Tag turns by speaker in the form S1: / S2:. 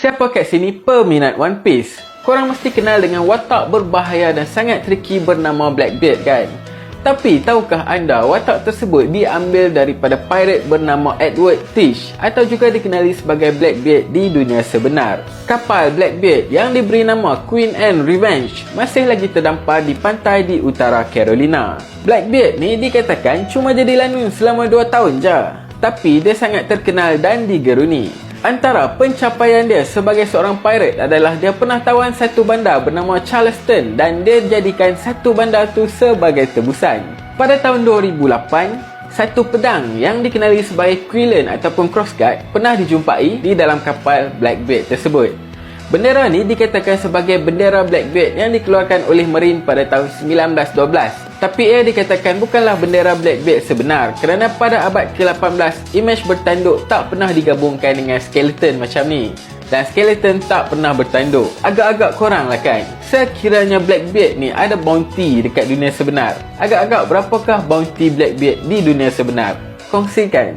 S1: Siapa kat sini peminat One Piece? Korang mesti kenal dengan watak berbahaya dan sangat tricky bernama Blackbeard kan? Tapi tahukah anda watak tersebut diambil daripada pirate bernama Edward Teach atau juga dikenali sebagai Blackbeard di dunia sebenar. Kapal Blackbeard yang diberi nama Queen Anne Revenge masih lagi terdampar di pantai di utara Carolina. Blackbeard ni dikatakan cuma jadi lanun selama 2 tahun je, tapi dia sangat terkenal dan digeruni. Antara pencapaian dia sebagai seorang pirate adalah dia pernah tawan satu bandar bernama Charleston dan dia jadikan satu bandar tu sebagai tebusan. Pada tahun 2008, satu pedang yang dikenali sebagai Quillen ataupun crossguard pernah dijumpai di dalam kapal Blackbeard tersebut. Bendera ni dikatakan sebagai bendera Blackbeard yang dikeluarkan oleh Marine pada tahun 1912. Tapi ia dikatakan bukanlah bendera Blackbeard sebenar kerana pada abad ke-18, imej bertanduk tak pernah digabungkan dengan skeleton macam ni. Dan skeleton tak pernah bertanduk. Agak-agak korang lah kan? Sekiranya Blackbeard ni ada bounty dekat dunia sebenar, agak-agak berapakah bounty Blackbeard di dunia sebenar? Kongsikan.